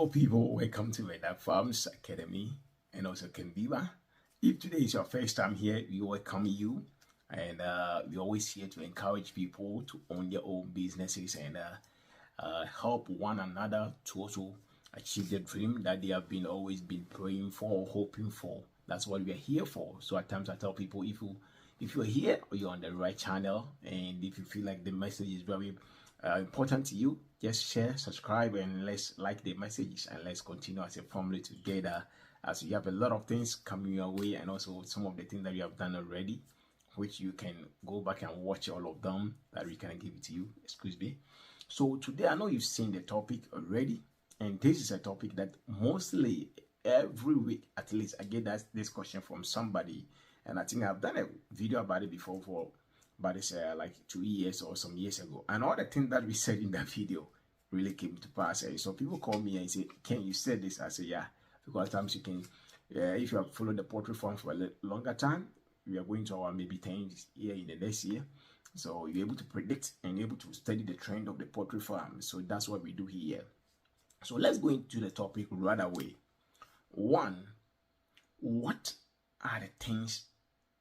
Hello, people. Welcome to Red Farms Academy and also Kenviva. If today is your first time here, we welcome you. And we're always here to encourage people to own their own businesses and help one another to also achieve the dream that they have been always been praying for, hoping for. That's what we are here for. So at times I tell people, if you're here or you're on the right channel, and if you feel like the message is very important to you, just share, subscribe, and let's like the messages, and let's continue as a family together, as we have a lot of things coming your way, and also some of the things that we have done already, which you can go back and watch all of them that we can give it to you. Excuse me. So today, I know you've seen the topic already, and this is a topic that mostly every week at least I get this question from somebody, and I think I've done a video about it before, but it's like 2 years or some years ago, and all the things that we said in that video really came to pass. So people call me and say, "Can you say this?" I say, "Yeah," because sometimes you can. If you have followed the poultry farm for a longer time, we are going to our maybe 10 year in the next year, so you're able to predict and able to study the trend of the poultry farm. So that's what we do here. So let's go into the topic right away. One, what are the things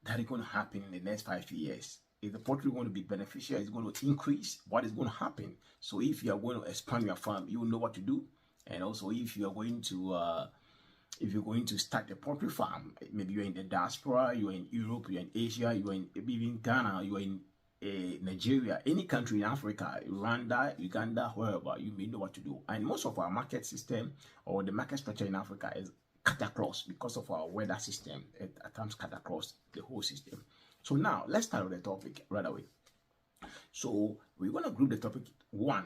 that are going to happen in the next 5 years? Is the poultry going to be beneficial? Is it going to increase? What is going to happen? So if you are going to expand your farm, you will know what to do. And also, if you are going to start a poultry farm, maybe you're in the diaspora, you're in Europe, you're in Asia, you're in even Ghana, you're in Nigeria, any country in Africa, Rwanda, Uganda, wherever, you may know what to do. And most of our market system or the market structure in Africa is cut across because of our weather system. At times cut across the whole system. So now let's start with the topic right away. So we're going to group the topic. One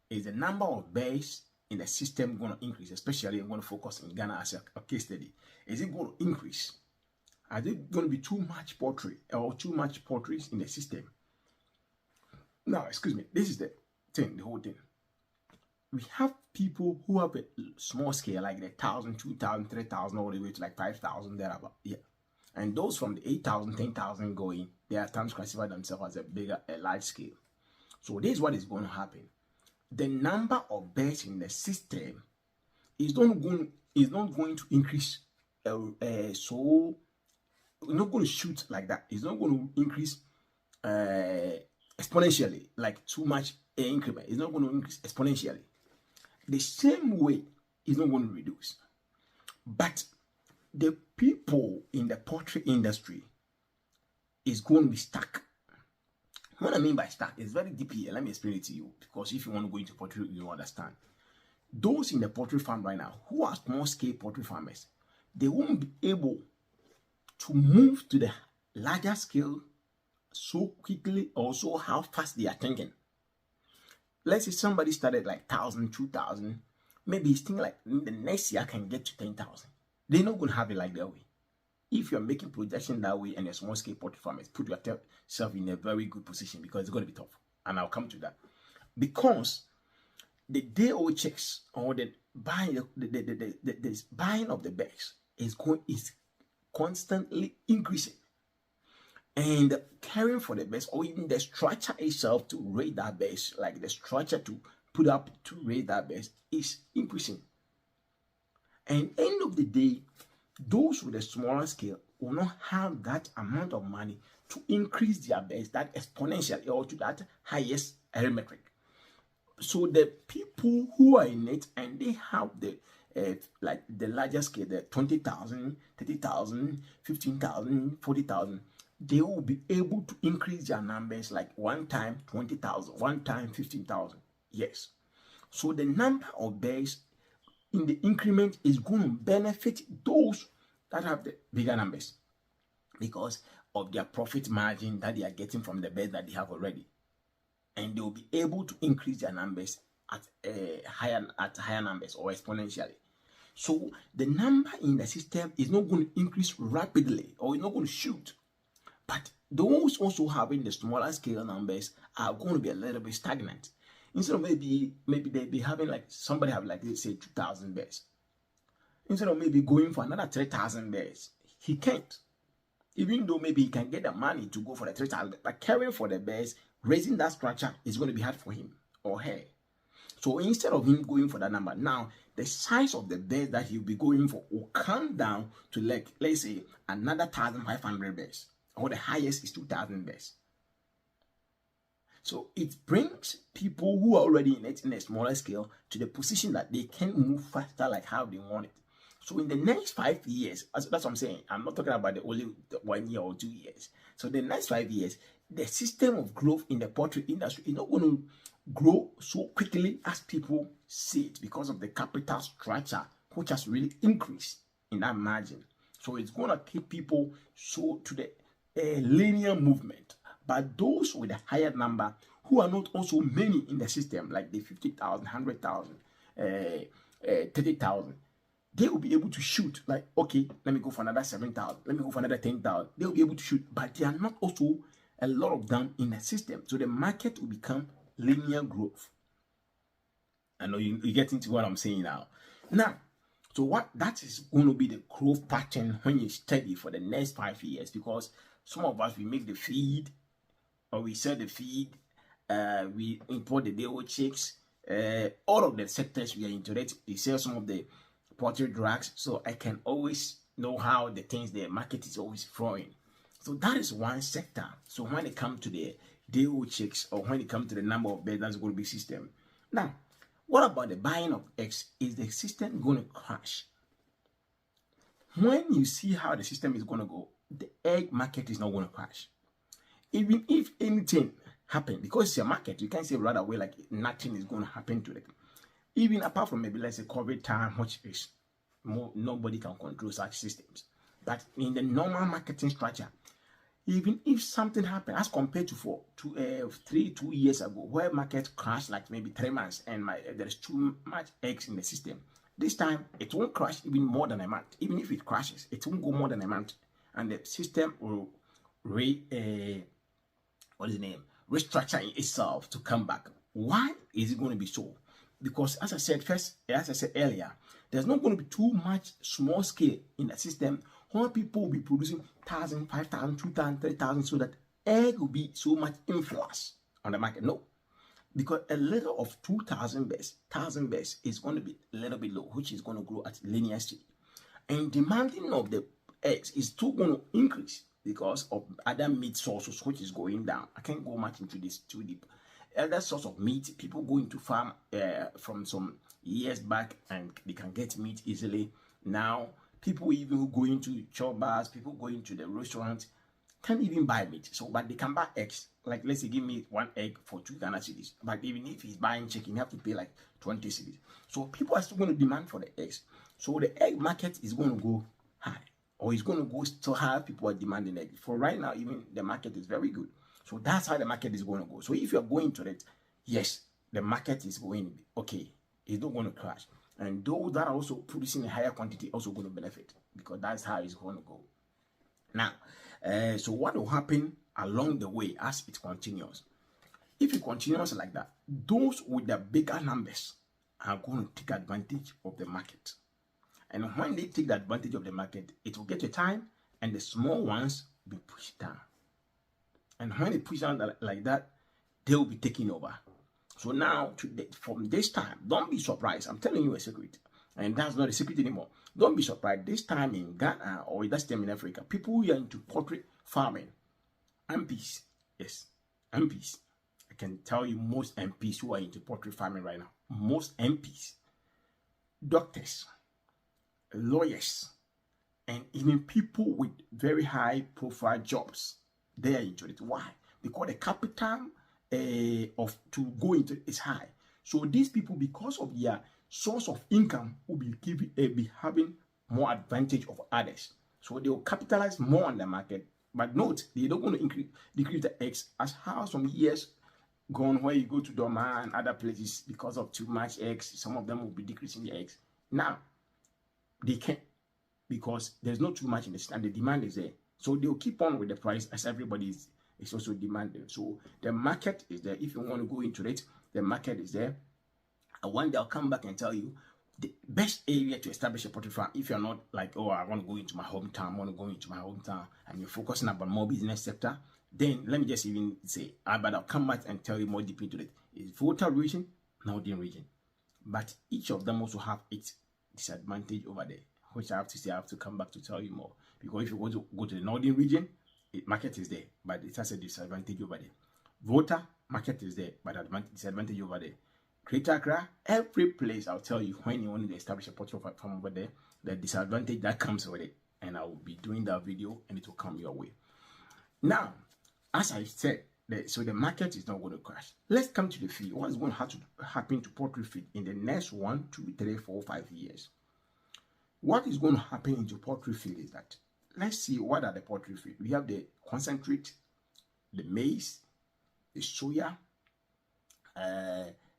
is the number of birds in the system going to increase, especially I'm going to focus in Ghana as a case study. Is it going to increase? Are there going to be too much poultry or too much poultry in the system? Now, excuse me, this is the thing, the whole thing. We have people who have a small scale, like the 1,000, 2,000, 3,000, all the way to like 5,000 thereabout. Yeah. And those from the 8,000, 10,000 going, they are times classify themselves as a large scale. So this is what is going to happen. The number of birds in the system is not going to increase. So it's not going to shoot like that. It's not going to increase exponentially, like too much increment. It's not going to increase exponentially. The same way, it's not going to reduce. But the people in the poultry industry is going to be stuck. What I mean by stuck is very deep here. Let me explain it to you, because if you want to go into poultry, you understand. Those in the poultry farm right now who are small scale poultry farmers, they won't be able to move to the larger scale so quickly, or so how fast they are thinking. Let's say somebody started like 1,000, 2,000, maybe he's thinking like the next year I can get to 10,000. They're not going to have it like that way. If you're making projection that way and a small scale poultry farmers, put yourself in a very good position, because it's going to be tough. And I'll come to that. Because the day-old checks or the buying of the bags is constantly increasing. And caring for the base, or even the structure itself to raise that base, like the structure to put up to raise that base, is increasing. And end of the day, those with a smaller scale will not have that amount of money to increase their base that exponentially or to that highest metric. So the people who are in it and they have the like the larger scale, the 20,000, 30,000, 15,000, 40,000, they will be able to increase their numbers like one time 20,000, one time 15,000. Yes. So the number of birds in the increment is going to benefit those that have the bigger numbers, because of their profit margin that they are getting from the birds that they have already, and they will be able to increase their numbers at higher numbers or exponentially. So the number in the system is not going to increase rapidly, or it's not going to shoot. But those also having the smaller scale numbers are going to be a little bit stagnant. Instead of maybe they be having like somebody have like, let's say 2,000 bears. Instead of maybe going for another 3,000 bears, he can't. Even though maybe he can get the money to go for the 3,000, but caring for the bears, raising that structure is going to be hard for him or her. So instead of him going for that number, now the size of the bed that he'll be going for will come down to, like, let's say another 1,500 beds, or the highest is 2,000 beds. So it brings people who are already in it in a smaller scale to the position that they can move faster like how they want it. So in the next 5 years, that's what I'm saying. I'm not talking about the only 1 year or 2 years. So the next 5 years, the system of growth in the poultry industry is not going to grow so quickly as people see it, because of the capital structure, which has really increased in that margin. So it's going to keep people so to the linear movement. But those with a higher number, who are not also many in the system, like the 50,000, 100,000, 30,000, they will be able to shoot, like, okay, let me go for another 7,000, let me go for another 10,000. They will be able to shoot, but they are not also a lot of them in the system. So the market will become linear growth. I know you get into what I'm saying now. Now, so what that is going to be the growth pattern when you study for the next 5 years, because some of us, we make the feed, or we sell the feed, we import the day-old chicks, all of the sectors we are into it. We sell some of the poultry drugs, so I can always know how the things the market is always flowing. So that is one sector. So when it comes to the day-old chicks, or when it comes to the number of beds, that's going to be system. Now, what about the buying of eggs? Is the system going to crash? When you see how the system is going to go, the egg market is not going to crash. Even if anything happen, because it's a market, you can't say right away like nothing is going to happen to it. Even apart from maybe let's say COVID time, which is nobody can control such systems. But in the normal marketing structure, even if something happened, as compared to 2 years ago, where market crashed like maybe 3 months, and there's too much eggs in the system, this time it won't crash even more than a month. Even if it crashes, it won't go more than a month, and the system will restructure itself to come back. Why is it going to be so? Because as I said earlier, there's not going to be too much small scale in the system where people will be producing 1,000, 5,000, 2,000, 3,000, so that egg will be so much influx on the market. No, because a little of 2,000 beds, 1,000 beds is going to be a little bit low, which is going to grow at linear speed, and demanding of the eggs is still going to increase because of other meat sources, which is going down. I can't go much into this too deep. Other source of meat, people go into farm from some years back, and they can get meat easily. Now, people even who go into chop bars, people go into the restaurant, can't even buy meat. So, but they can buy eggs. Like, let's say, give me 1 egg for 2 Ghana cedis. But even if he's buying chicken, you have to pay like 20 cedis. So, people are still going to demand for the eggs. So, the egg market is going to go high, or it's going to go so high. People are demanding eggs. For right now, even the market is very good. So that's how the market is going to go. So if you're going to it, yes, the market is going okay. It's not going to crash. And those that are also producing a higher quantity also going to benefit, because that's how it's going to go. Now, so what will happen along the way as it continues? If it continues like that, those with the bigger numbers are going to take advantage of the market. And when they take the advantage of the market, it will get a time, and the small ones will be pushed down. And when they push down like that, they will be taking over. So now, from this time, don't be surprised. I'm telling you a secret. And that's not a secret anymore. Don't be surprised. This time in Ghana, or this time in Africa, people who are into poultry farming, MPs, yes, MPs. I can tell you most MPs who are into poultry farming right now, most MPs, doctors, lawyers, and even people with very high profile jobs, they are into it. Why? Because the capital to go into it is high. So these people, because of their source of income, will be having more advantage of others. So they will capitalize more on the market. But note, they don't want to decrease the eggs, as how some years gone where you go to Doma and other places, because of too much eggs, some of them will be decreasing the eggs. Now, they can't, because there's not too much in the system, and the demand is there. So they'll keep on with the price as everybody is also demanding. So the market is there. If you want to go into it, the market is there. And one day I'll come back and tell you the best area to establish a poultry farm. If you're not like, oh, I want to go into my hometown, and you're focusing about more business sector, then let me just even say, but I'll come back and tell you more deep into it. Is Volta region, Northern region. but each of them also have its disadvantage over there, which I have to say, I have to come back to tell you more. Because if you go to the northern region, market is there, but it has a disadvantage over there. Volta, market is there, but disadvantage over there. Greater Accra, every place, I'll tell you, when you want to establish a poultry farm over there, the disadvantage that comes with it. And I will be doing that video and it will come your way. Now, as I said, so the market is not going to crash. Let's come to the feed. What is going to happen to poultry feed in the next 1, 2, 3, 4, 5 years? What is going to happen into poultry feed is that, let's see, what are the poultry feed? We have the concentrate, the maize, the soya.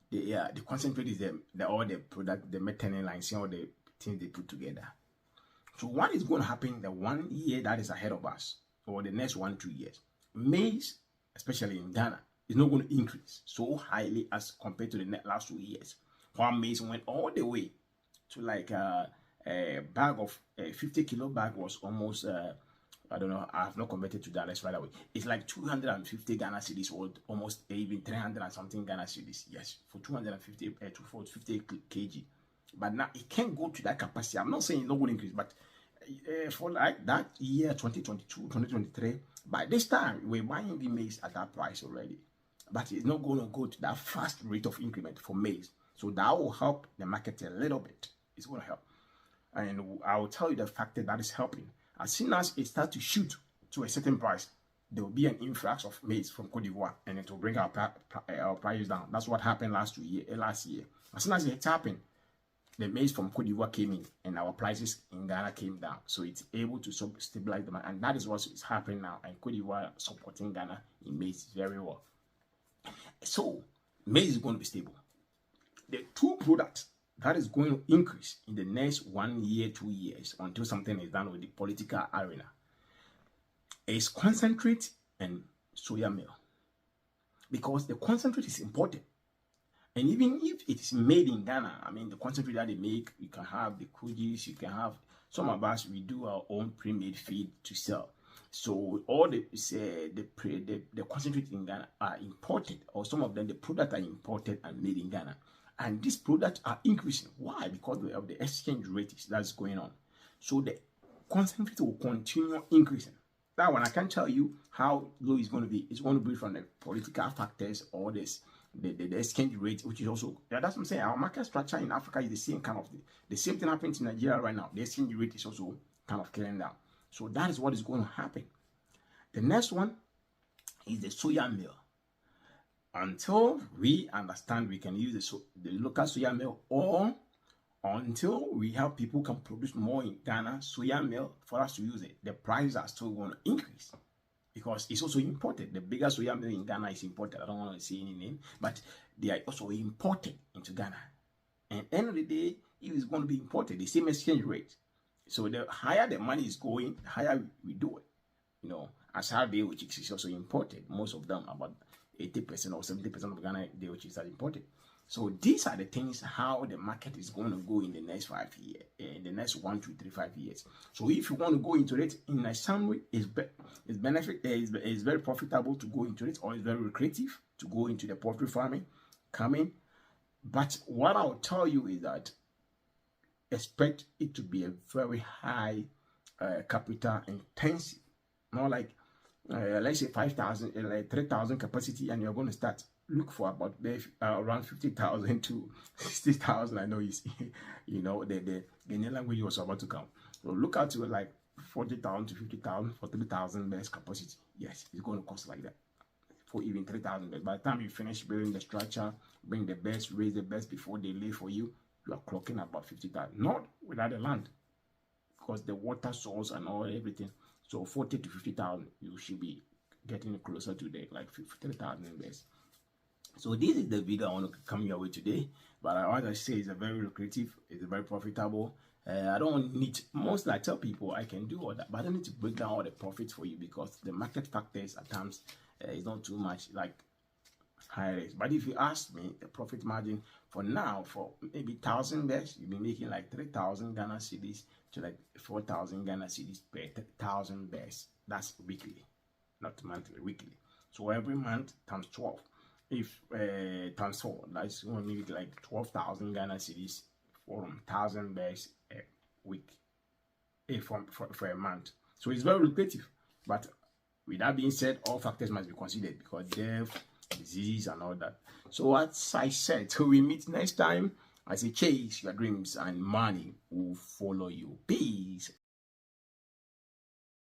The concentrate is all the product, the methane lines, all the things they put together. So what is going to happen in the 1 year that is ahead of us, or the next 1, 2 years? Maize, especially in Ghana, is not going to increase so highly as compared to the last 2 years. While maize went all the way to like a bag of 50 kilo bag was almost I don't know, I have not converted to dollars right away. It's like 250 Ghana cedis, or almost even 300 and something Ghana cedis. Yes, for 250 to 450 kg. But now it can't go to that capacity. I'm not saying it's not going to increase, but for like that year 2022, 2023, by this time we're buying the maize at that price already. But it's not going to go to that fast rate of increment for maize. So that will help the market a little bit. It's going to help. And I will tell you the factor that is helping. As soon as it starts to shoot to a certain price, there will be an influx of maize from Cote d'Ivoire, and it will bring our prices down. That's what happened last year. As soon as it happened, the maize from Cote d'Ivoire came in, and our prices in Ghana came down. So it's able to stabilize the market, and that is what is happening now. And Cote d'Ivoire supporting Ghana in maize very well. So maize is going to be stable. The two products that is going to increase in the next 1 year, 2 years, until something is done with the political arena, is concentrate and soya meal. Because the concentrate is imported. And even if it is made in Ghana, I mean, the concentrate that they make, you can have the kujis, you can have, some of us, we do our own pre-made feed to sell. So all the concentrate in Ghana are imported, or some of them, the products are imported and made in Ghana. And these products are increasing. Why? Because of the exchange rate that's going on. So the concentrate will continue increasing. That one, I can't tell you how low it's going to be. It's going to be from the political factors or this, the exchange rate, which is also, that's what I'm saying. Our market structure in Africa is the same kind of, the same thing happens in Nigeria right now. The exchange rate is also kind of killing down. So that is what is going to happen. The next one is the soya meal. Until we understand we can use the local soya meal, or until we have people can produce more in Ghana soya meal for us to use it, the prices are still going to increase because it's also imported. The bigger soya meal in Ghana is imported. I don't want to say any name, but they are also imported into Ghana. And at the end of the day, it is going to be imported, the same exchange rate. So the higher the money is going, the higher we do it. You know, as how day which is also imported, most of them, about 80% or 70% of Ghana day which is imported. So these are the things how the market is going to go in the next 5 years, in the next 1, 2, 3, 5 years. So if you want to go into it in a summary, it's very profitable to go into it, or it's very lucrative to go into the poultry farming coming. But what I'll tell you is that expect it to be a very high capital intensive, not like let's say 5,000, like 3,000 capacity, and you're going to start look for about around 50,000 to 60,000. I know you see, you know, the Ghanaian language was about to come. So look out to like 40,000 to 50,000, 43,000 best capacity. Yes, it's going to cost like that for even 3,000 beds. By the time you finish building the structure, bring the best, raise the best before they lay for you, you are clocking about 50,000. Not without the land, because the water source and all everything. So 40 to 50,000, you should be getting closer to the like 50,000 beds. So this is the video I want to come your way today. But as I say, it's a very lucrative, it's a very profitable. I don't need, mostly I tell people I can do all that, but I don't need to break down all the profits for you, because the market factors at times is not too much like high rates. But if you ask me, the profit margin for now, for maybe 1,000 beds, you'll be making like 3,000 Ghana cedis to like 4,000 Ghana cedis per 1,000 beds. That's weekly, not monthly, weekly. So every month times 12. if transfer, that's only like 12,000 Ghana cedis for 1,000 bags a week, for a month. So it's very lucrative. But with that being said, all factors must be considered, because death, disease, and all that. So as I said, till we meet next time, I say chase your dreams and money will follow you. Peace.